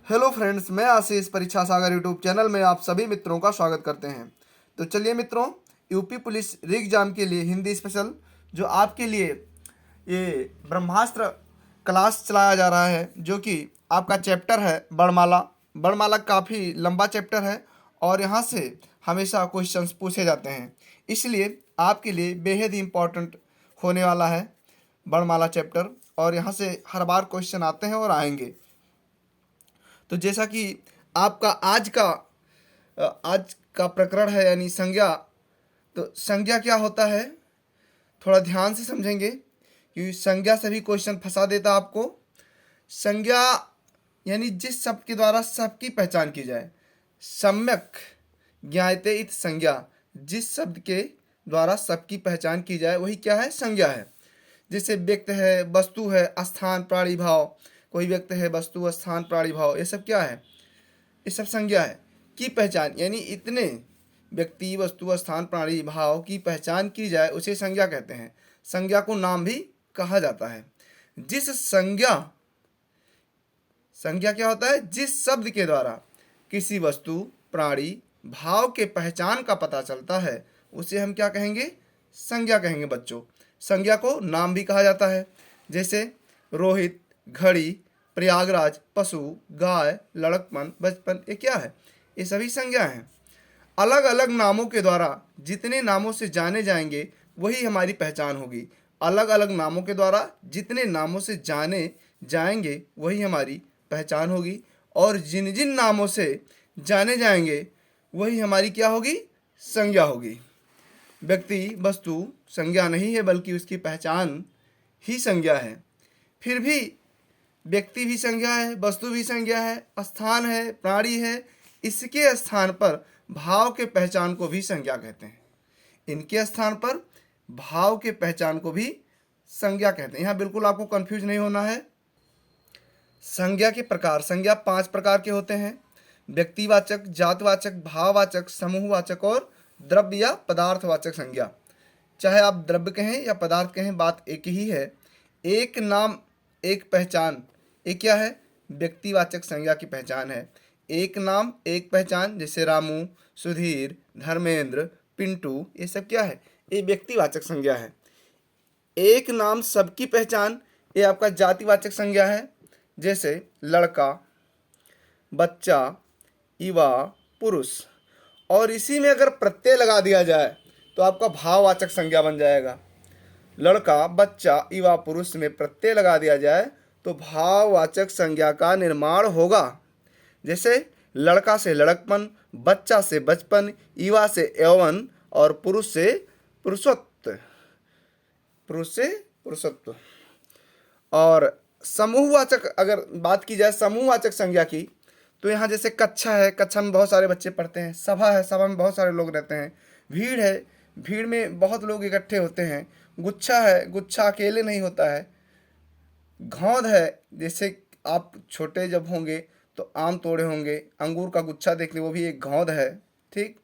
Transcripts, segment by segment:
Hello friends, मैं आशीष परीक्षा सागर YouTube channel में आप सभी मित्रों का स्वागत करते हैं। तो चलिए मित्रों, यूपी पुलिस री एग्ज़ाम के लिए हिंदी स्पेशल जो आपके लिए ये ब्रह्मास्त्र क्लास चलाया जा रहा है, जो कि आपका चैप्टर है बड़माला। बड़माला काफ़ी लंबा चैप्टर है और यहाँ से हमेशा क्वेश्चंस पूछे जाते हैं, इसलिए आपके लिए बेहद ही इम्पोर्टेंट होने वाला है बड़माला चैप्टर। और यहाँ से हर बार क्वेश्चन आते हैं और आएंगे। तो जैसा कि आपका आज का प्रकरण है यानी संज्ञा। तो संज्ञा क्या होता है, थोड़ा ध्यान से समझेंगे क्योंकि संज्ञा से भी क्वेश्चन फंसा देता आपको। संज्ञा यानी जिस शब्द के द्वारा सबकी पहचान की जाए। सम्यक ज्ञायते इत संज्ञा, जिस शब्द के द्वारा सबकी पहचान की जाए वही क्या है, संज्ञा है। जैसे व्यक्ति है, वस्तु है, स्थान, प्राणी, भाव। कोई व्यक्ति है, वस्तु, स्थान, प्राणी, भाव, ये सब क्या है, ये सब संज्ञा है। की पहचान यानी इतने व्यक्ति, वस्तु, स्थान, प्राणी, भाव की पहचान की जाए उसे संज्ञा कहते हैं। संज्ञा को नाम भी कहा जाता है। जिस संज्ञा संज्ञा क्या होता है, जिस शब्द के द्वारा किसी वस्तु, प्राणी, भाव के पहचान का पता चलता है उसे हम क्या कहेंगे, संज्ञा कहेंगे बच्चों। संज्ञा को नाम भी कहा जाता है। जैसे रोहित, घड़ी, प्रयागराज, पशु, गाय, लड़कपन, बचपन, ये क्या है, ये सभी संज्ञा हैं। अलग अलग नामों के द्वारा जितने नामों से जाने जाएंगे वही हमारी पहचान होगी। अलग अलग नामों के द्वारा जितने नामों से जाने जाएंगे वही हमारी पहचान होगी। और जिन जिन नामों से जाने जाएंगे वही हमारी क्या होगी, संज्ञा होगी। व्यक्ति, वस्तु संज्ञा नहीं है बल्कि उसकी पहचान ही संज्ञा है। फिर भी व्यक्ति भी संज्ञा है, वस्तु भी संज्ञा है, स्थान है, प्राणी है, इसके स्थान पर भाव के पहचान को भी संज्ञा कहते हैं। इनके स्थान पर भाव के पहचान को भी संज्ञा कहते हैं। यहाँ बिल्कुल आपको कंफ्यूज नहीं होना है। संज्ञा के प्रकार, संज्ञा 5 प्रकार के होते हैं। व्यक्तिवाचक, जातवाचक, भाववाचक, समूहवाचक और द्रव्य या पदार्थवाचक संज्ञा। चाहे आप द्रव्य कहें या पदार्थ कहें, बात एक ही है। एक नाम एक पहचान, ये क्या है, व्यक्तिवाचक संज्ञा की पहचान है। एक नाम एक पहचान, जैसे रामू, सुधीर, धर्मेंद्र, पिंटू, ये सब क्या है, ये व्यक्तिवाचक संज्ञा है। एक नाम सबकी पहचान, ये आपका जातिवाचक संज्ञा है। जैसे लड़का, बच्चा, युवा, पुरुष। और इसी में अगर प्रत्यय लगा दिया जाए तो आपका भाववाचक संज्ञा बन जाएगा। लड़का, बच्चा, युवा, पुरुष में प्रत्यय लगा दिया जाए तो भाववाचक संज्ञा का निर्माण होगा। जैसे लड़का से लड़कपन, बच्चा से बचपन, युवा से यौवन और पुरुष से पुरुषत्व। और समूहवाचक अगर बात की जाए समूहवाचक संज्ञा की, तो यहाँ जैसे कक्षा है, कक्षा में बहुत सारे बच्चे पढ़ते हैं। सभा है, सभा में बहुत सारे लोग रहते हैं। भीड़ है, भीड़ में बहुत लोग इकट्ठे होते हैं। गुच्छा है, गुच्छा अकेले नहीं होता है। घौंद है, जैसे आप छोटे जब होंगे तो आम तोड़े होंगे, अंगूर का गुच्छा देख ले, वो भी एक घौंद है। ठीक,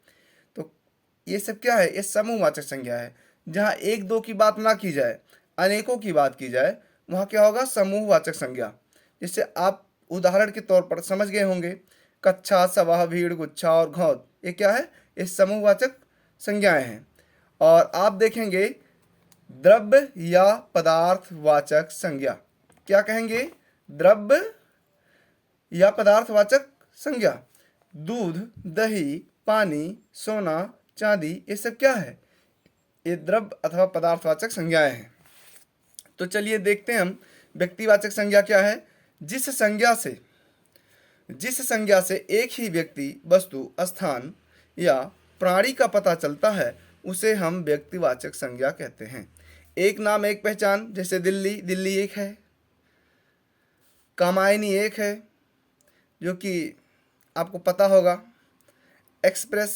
तो ये सब क्या है, ये समूहवाचक संज्ञा है। जहाँ एक दो की बात ना की जाए, अनेकों की बात की जाए, वहाँ क्या होगा, समूहवाचक संज्ञा। जैसे आप उदाहरण के तौर पर समझ गए होंगे, कक्षा, सभा, भीड़, गुच्छा और घौंद, ये क्या है, ये समूहवाचक संज्ञाएं हैं। और आप देखेंगे द्रव्य या पदार्थवाचक संज्ञा, क्या कहेंगे, द्रव्य या पदार्थवाचक संज्ञा। दूध, दही, पानी, सोना, चांदी, ये सब क्या है, ये द्रव्य अथवा पदार्थवाचक संज्ञाएं हैं। तो चलिए देखते हैं हम व्यक्तिवाचक संज्ञा क्या है। जिस संज्ञा से एक ही व्यक्ति, वस्तु, स्थान या प्राणी का पता चलता है उसे हम व्यक्तिवाचक संज्ञा कहते हैं। एक नाम एक पहचान, जैसे दिल्ली, दिल्ली एक है। कामायनी एक है, जो कि आपको पता होगा। एक्सप्रेस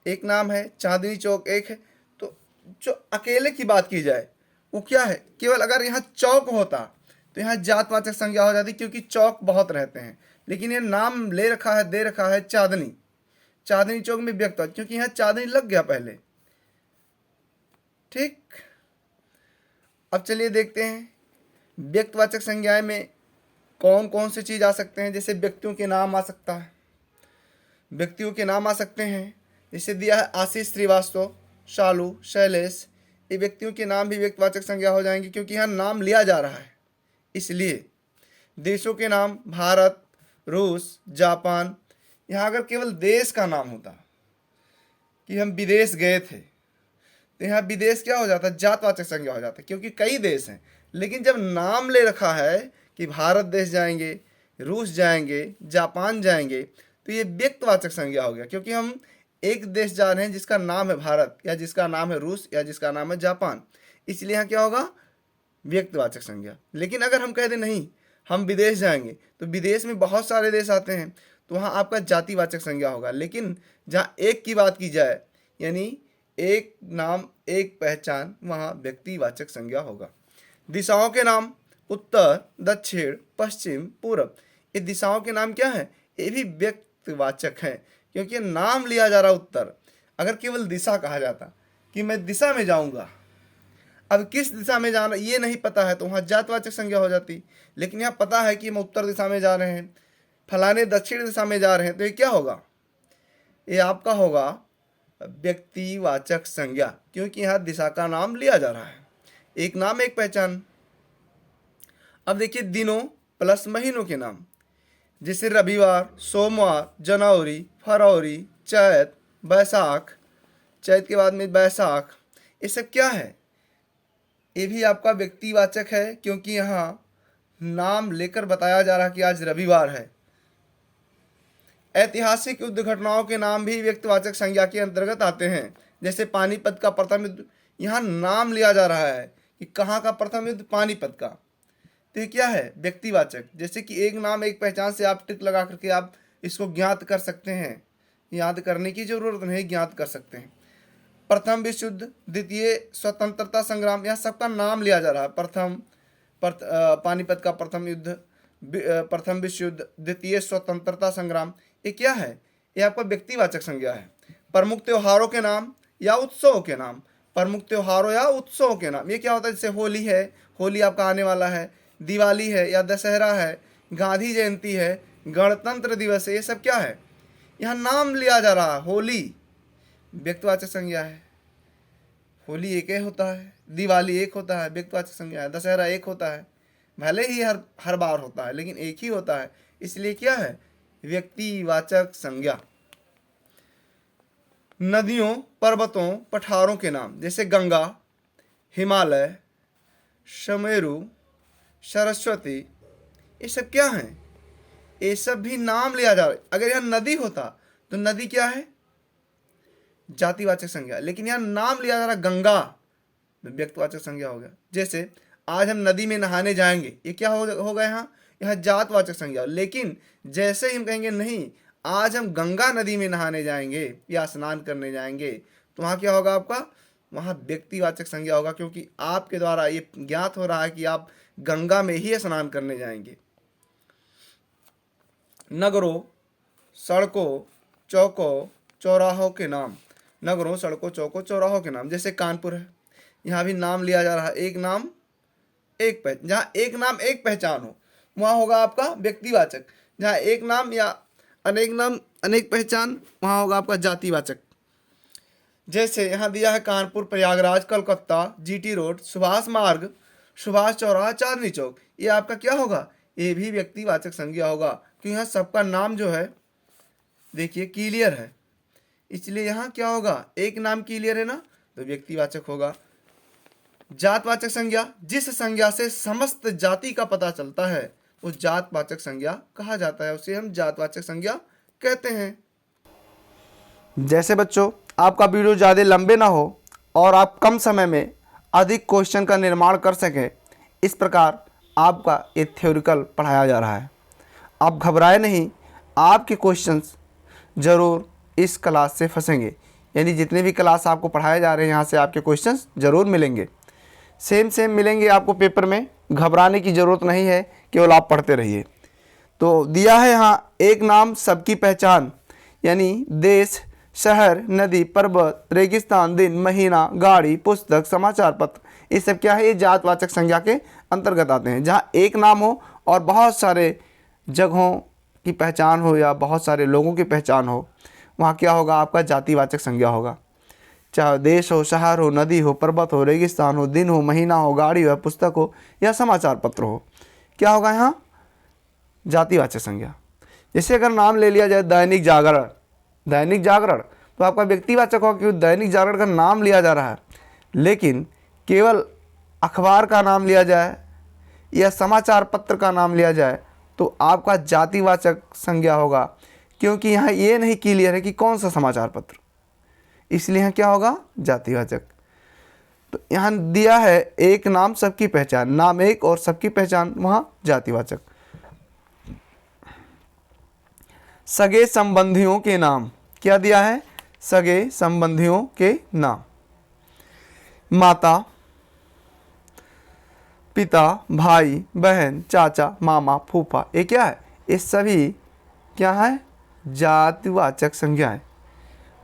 एक नाम है। चांदनी चौक एक है। तो जो अकेले की बात की जाए वो क्या है, केवल अगर यहाँ चौक होता तो यहाँ जातवाचक संज्ञा हो जाती, क्योंकि चौक बहुत रहते हैं। लेकिन ये नाम ले रखा है, दे रखा है चांदनी, चांदनी चौक में व्यक्त, क्योंकि यहाँ चांदनी लग गया पहले। ठीक, अब चलिए देखते हैं व्यक्तिवाचक संज्ञाएं में कौन कौन से चीज़ आ सकते हैं, जैसे व्यक्तियों के नाम आ सकता है, व्यक्तियों के नाम आ सकते हैं। जैसे दिया है आशीष श्रीवास्तव, शालू, शैलेश, ये व्यक्तियों के नाम भी व्यक्तिवाचक संज्ञा हो जाएंगे क्योंकि यहाँ नाम लिया जा रहा है इसलिए। देशों के नाम भारत, रूस, जापान, यहाँ अगर केवल देश का नाम होता कि हम विदेश गए थे तो यहाँ विदेश क्या हो जाता, जातवाचक संज्ञा हो जाता, क्योंकि कई देश हैं। लेकिन जब नाम ले रखा है कि भारत देश जाएंगे, रूस जाएंगे, जापान जाएंगे, तो ये व्यक्तिवाचक संज्ञा हो गया क्योंकि हम एक देश जा रहे हैं जिसका नाम है भारत या जिसका नाम है रूस या जिसका नाम है जापान, इसलिए यहाँ क्या होगा, व्यक्तिवाचक संज्ञा। लेकिन अगर हम कह दें नहीं हम विदेश जाएंगे, तो विदेश में बहुत सारे देश आते हैं, तो वहाँ आपका जातिवाचक संज्ञा होगा। लेकिन जहाँ एक की बात की जाए यानी एक नाम एक पहचान, वहाँ व्यक्तिवाचक संज्ञा होगा। दिशाओं के नाम उत्तर, दक्षिण, पश्चिम, पूरब, ये दिशाओं के नाम क्या है, ये भी व्यक्तिवाचक हैं क्योंकि नाम लिया जा रहा उत्तर। अगर केवल दिशा कहा जाता कि मैं दिशा में जाऊंगा, अब किस दिशा में जाना ये नहीं पता है तो वहाँ जातवाचक संज्ञा हो जाती। लेकिन यहाँ पता है कि हम उत्तर दिशा में जा रहे हैं, फलाने दक्षिण दिशा में जा रहे हैं, तो ये क्या होगा, ये आपका होगा व्यक्तिवाचक संज्ञा क्योंकि यहाँ दिशा का नाम लिया जा रहा है। एक नाम एक पहचान। अब देखिए दिनों प्लस महीनों के नाम, जैसे रविवार, सोमवार, जनवरी, फरवरी, चैत, बैसाख, चैत के बाद में बैसाख, ये सब क्या है, ये भी आपका व्यक्तिवाचक है क्योंकि यहाँ नाम लेकर बताया जा रहा है कि आज रविवार है। ऐतिहासिक युद्ध घटनाओं के नाम भी व्यक्तिवाचक संज्ञा के अंतर्गत आते हैं, जैसे पानीपत का प्रथम युद्ध, यहाँ नाम लिया जा रहा है कि कहाँ का प्रथम युद्ध, पानीपत का, तो ये क्या है, व्यक्तिवाचक। जैसे कि एक नाम एक पहचान से आप टिक लगा करके आप इसको ज्ञात कर सकते हैं, याद करने की जरूरत नहीं, ज्ञात कर सकते हैं। प्रथम विश्व युद्ध, द्वितीय स्वतंत्रता संग्राम, यहाँ सबका नाम लिया जा रहा है। पानीपत का प्रथम युद्ध, प्रथम विश्व युद्ध, द्वितीय स्वतंत्रता संग्राम, ये क्या है, ये आपका व्यक्तिवाचक संज्ञा है। प्रमुख त्योहारों के नाम या उत्सवों के नाम, प्रमुख त्योहारों या उत्सवों के नाम, ये क्या होता है, जैसे होली है, होली आपका आने वाला है, दिवाली है या दशहरा है, गांधी जयंती है, गणतंत्र दिवस है, ये सब क्या है, यहाँ नाम लिया जा रहा है। होली व्यक्तिवाचक संज्ञा है, होली एक होता है, दिवाली एक होता है, व्यक्तिवाचक संज्ञा है, दशहरा एक होता है, भले ही हर बार होता है लेकिन एक ही होता है, इसलिए क्या है, व्यक्तिवाचक संज्ञा। नदियों, पर्वतों, पठारों के नाम, जैसे गंगा, हिमालय, सुमेरु, सरस्वती, ये सब क्या हैं, ये सब भी नाम लिया जा रहा है। अगर यहाँ नदी होता तो नदी क्या है, जातिवाचक संज्ञा, लेकिन यहाँ नाम लिया जा रहा गंगा, व्यक्तिवाचक संज्ञा हो गया। जैसे आज हम नदी में नहाने जाएंगे, ये क्या होगा, यहाँ जातवाचक संज्ञा। लेकिन जैसे ही हम कहेंगे नहीं आज हम गंगा नदी में नहाने जाएंगे या स्नान करने जाएंगे, तो वहाँ क्या होगा आपका, वहाँ व्यक्तिवाचक संज्ञा होगा क्योंकि आपके द्वारा ये ज्ञात हो रहा है कि आप गंगा में ही स्नान करने जाएंगे। नगरों, सड़कों, चौकों, चौराहों के नाम, नगरों, सड़कों, चौकों, चौराहों के नाम, जैसे कानपुर है, यहाँ भी नाम लिया जा रहा है। एक नाम एक पहचान, जहाँ एक नाम एक पहचान हो वहाँ होगा आपका व्यक्तिवाचक, जहाँ एक नाम या अनेक नाम अनेक पहचान वहाँ होगा आपका जातिवाचक। जैसे यहाँ दिया है कानपुर, प्रयागराज, कलकत्ता, जीटी रोड, सुभाष मार्ग, सुभाष चौराहा, चांदनी चौक, ये आपका क्या होगा, ये भी व्यक्तिवाचक संज्ञा होगा क्योंकि यहाँ सबका नाम जो है देखिए क्लियर है, इसलिए यहाँ क्या होगा, एक नाम क्लियर है ना, तो व्यक्तिवाचक होगा। जातवाचक संज्ञा, जिस संज्ञा से समस्त जाति का पता चलता है वो जातवाचक संज्ञा कहा जाता है, उसे हम जातवाचक संज्ञा कहते हैं। जैसे बच्चों आपका वीडियो ज़्यादा लंबे ना हो और आप कम समय में अधिक क्वेश्चन का निर्माण कर सकें, इस प्रकार आपका ये थ्योरिकल पढ़ाया जा रहा है। आप घबराए नहीं, आपके क्वेश्चंस ज़रूर इस क्लास से फंसेंगे, यानी जितने भी क्लास आपको पढ़ाए जा रहे हैं यहाँ से आपके क्वेश्चंस ज़रूर मिलेंगे, सेम मिलेंगे आपको पेपर में, घबराने की ज़रूरत नहीं है, केवल आप पढ़ते रहिए। तो दिया है यहाँ एक नाम सबकी पहचान, यानी देश, शहर, नदी, पर्वत, रेगिस्तान, दिन, महीना, गाड़ी, पुस्तक, समाचार पत्र, ये सब क्या है, ये जातवाचक संज्ञा के अंतर्गत आते हैं। जहाँ एक नाम हो और बहुत सारे जगहों की पहचान हो या बहुत सारे लोगों की पहचान हो, वहाँ क्या होगा, आपका जातिवाचक संज्ञा होगा। चाहे देश हो, शहर हो, नदी हो, पर्वत हो, रेगिस्तान हो, दिन हो, महीना हो, गाड़ी हो, पुस्तक हो या समाचार पत्र हो, क्या होगा यहाँ, जातिवाचक संज्ञा। जैसे अगर नाम ले लिया जाए दैनिक जागरण, दैनिक जागरण तो आपका व्यक्तिवाचक होगा क्योंकि दैनिक जागरण का नाम लिया जा रहा है। लेकिन केवल अखबार का नाम लिया जाए या समाचार पत्र का नाम लिया जाए तो आपका जातिवाचक संज्ञा होगा, क्योंकि यहाँ ये नहीं क्लियर है कि कौन सा समाचार पत्र, इसलिए यहाँ क्या होगा, जातिवाचक। तो यहाँ दिया है एक नाम सबकी पहचान, नाम एक और सबकी पहचान, वहाँ जातिवाचक। सगे संबंधियों के नाम, क्या दिया है, सगे संबंधियों के नाम, माता, पिता, भाई, बहन, चाचा, मामा, फूफा, ये क्या है, ये सभी क्या है, जातिवाचक संज्ञा है।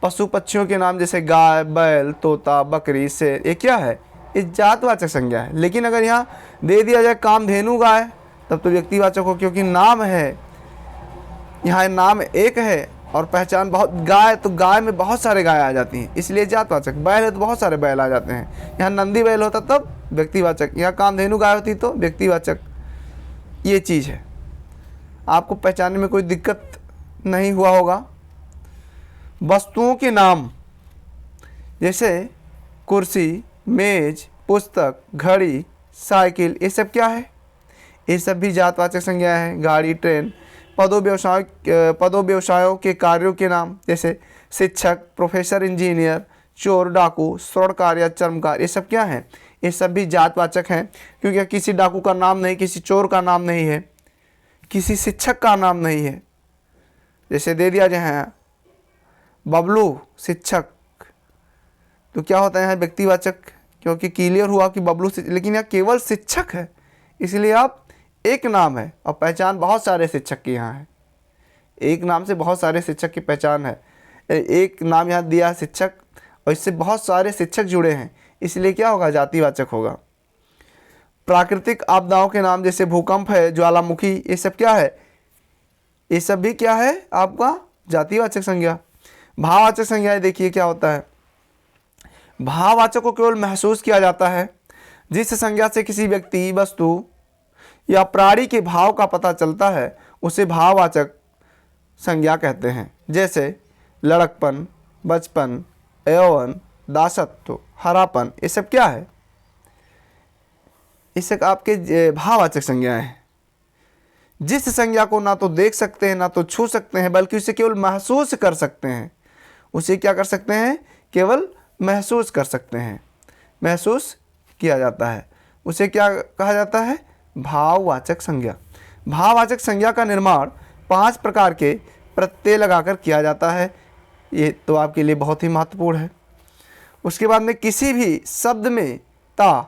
पशु पक्षियों के नाम जैसे गाय, बैल, तोता, बकरी, शेर, ये क्या है, ये जातवाचक संज्ञा है। लेकिन अगर यहाँ दे दिया जाए कामधेनु गाय, तब तो व्यक्तिवाचक हो, क्योंकि नाम है, यहाँ नाम एक है और पहचान बहुत, गाय तो गाय में बहुत सारे गाय आ जाती हैं, इसलिए जातवाचक। बैल है तो बहुत सारे बैल आ जाते हैं, यहाँ नंदी बैल होता तब व्यक्तिवाचक, यहाँ कामधेनु गाय होती तो व्यक्तिवाचक। ये चीज़ है, आपको पहचानने में कोई दिक्कत नहीं हुआ होगा। वस्तुओं के नाम जैसे कुर्सी, मेज, पुस्तक, घड़ी, साइकिल, ये सब क्या है, ये सब भी जातवाचक संज्ञा है। गाड़ी, ट्रेन, पदों व्यवसायों के कार्यों के नाम जैसे शिक्षक, प्रोफेसर, इंजीनियर, चोर, डाकू, स्वर्णकार या चर्मकार, ये सब क्या है, ये सब भी जातवाचक हैं, क्योंकि किसी डाकू का नाम नहीं, किसी चोर का नाम नहीं है, किसी शिक्षक का नाम नहीं है। जैसे दे दिया जाए बबलू शिक्षक, तो क्या होता है यहाँ व्यक्तिवाचक, क्योंकि क्लियर हुआ कि बबलू, लेकिन यहाँ केवल शिक्षक है, इसलिए आप एक नाम है और पहचान बहुत सारे शिक्षक की यहाँ है। एक नाम से बहुत सारे शिक्षक की पहचान है। एक नाम यहाँ दिया शिक्षक और इससे बहुत सारे शिक्षक जुड़े हैं, इसलिए क्या होगा, जातिवाचक होगा। प्राकृतिक आपदाओं के नाम जैसे भूकंप है, ज्वालामुखी, ये सब क्या है, ये सब भी क्या है, आपका जातिवाचक संज्ञा। भाववाचक संज्ञा देखिए क्या होता है, भाववाचक को केवल महसूस किया जाता है। जिस संज्ञा से किसी व्यक्ति, वस्तु या प्राणी के भाव का पता चलता है उसे भाववाचक संज्ञा कहते हैं। जैसे लड़कपन, बचपन, यौवन, दासत्व, हरापन, ये सब क्या है, ये सब आपके भाववाचक संज्ञाएं हैं। जिस संज्ञा को ना तो देख सकते हैं ना तो छू सकते हैं, बल्कि उसे केवल महसूस कर सकते हैं, उसे क्या कर सकते हैं, केवल महसूस कर सकते हैं, महसूस किया जाता है, उसे क्या कहा जाता है, भाववाचक संज्ञा। भाववाचक संज्ञा का निर्माण 5 प्रकार के प्रत्यय लगाकर किया जाता है, ये तो आपके लिए बहुत ही महत्वपूर्ण है। उसके बाद में किसी भी शब्द में ता,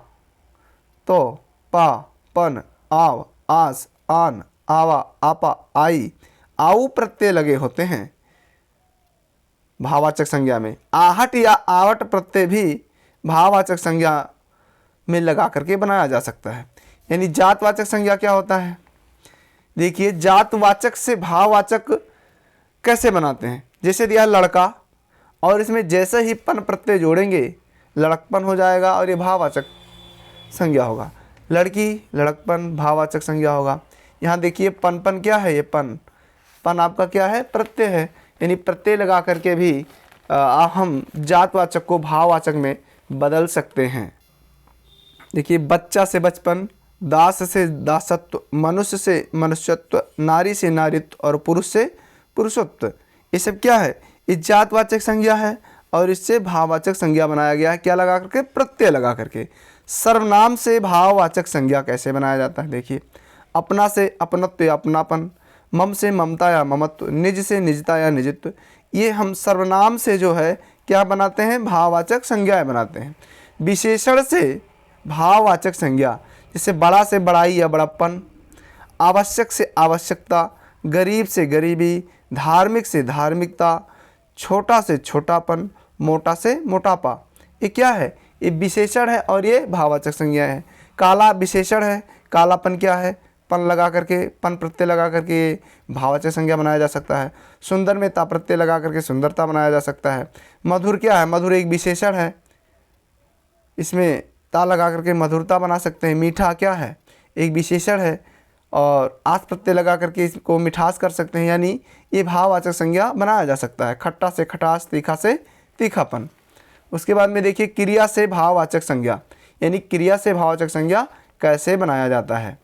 तो, पा, पन, आव, आस, आन, आवा, आपा, आई, आऊ प्रत्यय लगे होते हैं। भाववाचक संज्ञा में आहट या आवट प्रत्यय भी भाववाचक संज्ञा में लगा करके बनाया जा सकता है। यानी जातवाचक संज्ञा क्या होता है, देखिए जातवाचक से भाववाचक कैसे बनाते हैं। जैसे दिया लड़का और इसमें जैसे ही पन प्रत्यय जोड़ेंगे लड़कपन हो जाएगा और ये भाववाचक संज्ञा होगा। लड़की, लड़कपन, भाववाचक संज्ञा होगा। यहाँ देखिए पन क्या है, ये पन आपका क्या है, प्रत्यय है, यानी प्रत्यय लगा करके भी हम जातवाचक को भाववाचक में बदल सकते हैं। देखिए बच्चा से बचपन, दास से दासत्व, मनुष्य से मनुष्यत्व, नारी से नारीत्व और पुरुष से पुरुषत्व, ये सब क्या है, ये जातवाचक संज्ञा है और इससे भाववाचक संज्ञा बनाया गया है, क्या लगा करके, प्रत्यय लगा करके। सर्वनाम से भाववाचक संज्ञा कैसे बनाया जाता है, देखिए अपना से अपनत्व या अपनापन, मम से ममता या ममत्व, निज से निजता या निजित्व, ये हम सर्वनाम से जो है क्या बनाते हैं, भाववाचक संज्ञाएं बनाते हैं। विशेषण से भाववाचक संज्ञा जैसे बड़ा से बड़ाई या बड़प्पन, आवश्यक से आवश्यकता, गरीब से गरीबी, धार्मिक से धार्मिकता, छोटा से छोटापन, मोटा से मोटापा, ये क्या है, ये विशेषण है और ये भाववाचक संज्ञा है। काला विशेषण है, कालापन क्या है, पन लगा करके, पन प्रत्यय लगा करके भाववाचक संज्ञा बनाया जा सकता है। सुंदर में ता प्रत्यय लगा करके सुंदरता बनाया जा सकता है। मधुर क्या है, मधुर एक विशेषण है, इसमें ता लगा करके मधुरता बना सकते हैं। मीठा क्या है, एक विशेषण है और आस प्रत्यय लगा करके इसको मिठास कर सकते हैं, यानी ये भाववाचक संज्ञा बनाया जा सकता है। खट्टा से खटास, तीखा से तीखापन। उसके बाद में देखिए क्रिया से भाववाचक संज्ञा, यानी क्रिया से भाववाचक संज्ञा कैसे बनाया जाता है।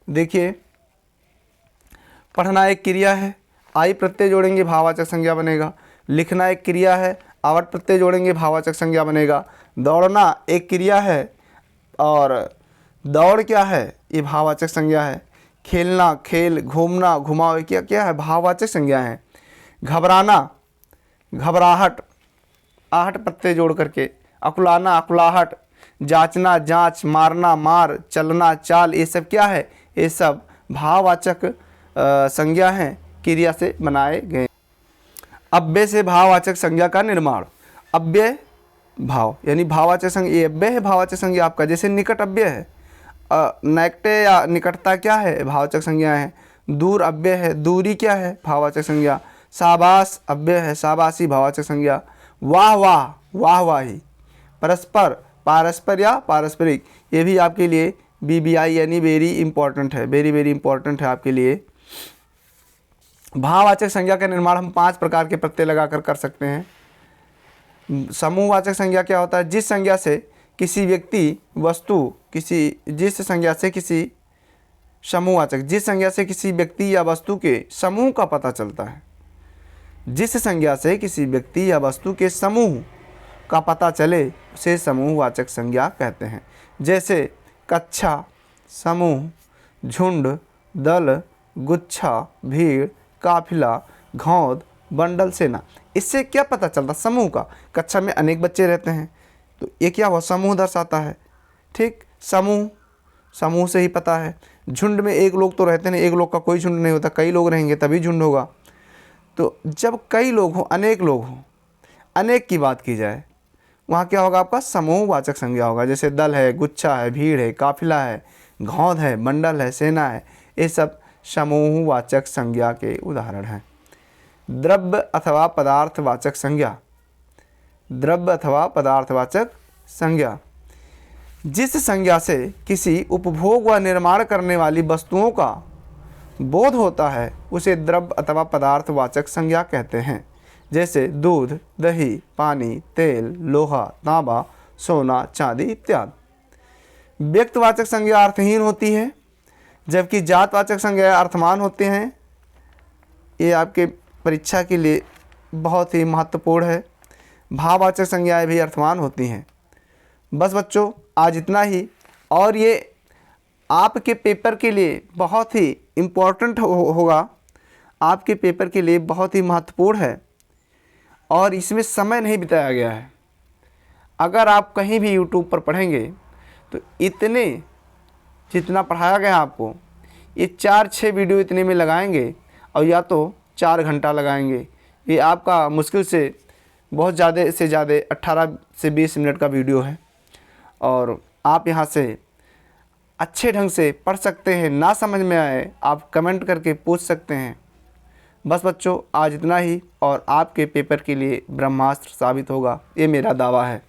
देखिए पढ़ना एक क्रिया है, आई प्रत्यय जोड़ेंगे भाववाचक संज्ञा बनेगा। लिखना एक क्रिया है, आवट प्रत्यय जोड़ेंगे भाववाचक संज्ञा बनेगा। दौड़ना एक क्रिया है और दौड़ क्या है, ये भाववाचक संज्ञा है। खेलना, खेल, घूमना, घुमाव क्या क्या है, भाववाचक संज्ञा है। घबराना, घबराहट, आहट प्रत्यय जोड़ करके। अकुलाना, अकुलाहट। जांचना, जांच। मारना, मार। चलना, चाल, ये सब क्या है, ये सब भाववाचक संज्ञा हैं, क्रिया से बनाए गए। अव्यय से भाववाचक संज्ञा का निर्माण। अव्यय भाव यानी भाववाचक संज्ञा, ये अव्यय है भाववाचक संज्ञा आपका, जैसे निकट अव्यय है। नैकटे या निकटता क्या है, भाववाचक संज्ञा है। दूर अव्यय है, दूरी क्या है, भाववाचक संज्ञा। शाबाश अव्यय है, शाबाशी भाववाचक संज्ञा। वाह वाह, वाह वाही। परस्पर, पारस्पर या पारस्परिक, ये भी आपके लिए BBI यानी वेरी इंपॉर्टेंट है, वेरी वेरी इंपॉर्टेंट है आपके लिए। भाववाचक संज्ञा का निर्माण हम 5 प्रकार के प्रत्यय लगाकर कर सकते हैं। समूहवाचक संज्ञा क्या होता है, जिस संज्ञा से किसी व्यक्ति, वस्तु, जिस संज्ञा से किसी समूहवाचक, जिस संज्ञा से किसी व्यक्ति या वस्तु के समूह का पता चलता है। जिस संज्ञा से किसी व्यक्ति या वस्तु के समूह का पता चले उसे समूहवाचक संज्ञा कहते हैं। जैसे कक्षा, समूह, झुंड, दल, गुच्छा, भीड़, काफिला, घौद, बंडल, सेना। इससे क्या पता चलता, समूह का। कक्षा में अनेक बच्चे रहते हैं तो ये क्या हुआ, समूह दर्शाता है। ठीक, समूह से ही पता है। झुंड में एक लोग तो रहते नहीं, एक लोग का कोई झुंड नहीं होता, कई लोग रहेंगे तभी झुंड होगा। तो जब कई लोग हों, अनेक लोग हों, अनेक की बात की जाए, वहाँ क्या होगा, आपका समूहवाचक संज्ञा होगा। जैसे दल है, गुच्छा है, भीड़ है, काफिला है, घौद है, मंडल है, सेना है, ये सब समूहवाचक संज्ञा के उदाहरण हैं। द्रव्य अथवा पदार्थवाचक संज्ञा। द्रव्य अथवा पदार्थवाचक संज्ञा, जिस संज्ञा से किसी उपभोग व निर्माण करने वाली वस्तुओं का बोध होता है उसे द्रव्य अथवा पदार्थवाचक संज्ञा कहते हैं। जैसे दूध, दही, पानी, तेल, लोहा, तांबा, सोना, चांदी इत्यादि। व्यक्तवाचक संज्ञा अर्थहीन होती है, जबकि जातवाचक संज्ञा अर्थमान होते हैं। ये आपके परीक्षा के लिए बहुत ही महत्वपूर्ण है। भाववाचक संज्ञाएं भी अर्थमान होती हैं। बस बच्चों आज इतना ही, और ये आपके पेपर के लिए बहुत ही इम्पोर्टेंट होगा, आपके पेपर के लिए बहुत ही महत्वपूर्ण है और इसमें समय नहीं बिताया गया है। अगर आप कहीं भी YouTube पर पढ़ेंगे तो इतने जितना पढ़ाया गया आपको, ये 4-6 वीडियो इतने में लगाएंगे और या तो 4 घंटा लगाएंगे। ये आपका मुश्किल से बहुत ज़्यादा से ज़्यादा 18 से 20 मिनट का वीडियो है और आप यहाँ से अच्छे ढंग से पढ़ सकते हैं। ना समझ में आए आप कमेंट करके पूछ सकते हैं। बस बच्चों आज इतना ही, और आपके पेपर के लिए ब्रह्मास्त्र साबित होगा, ये मेरा दावा है।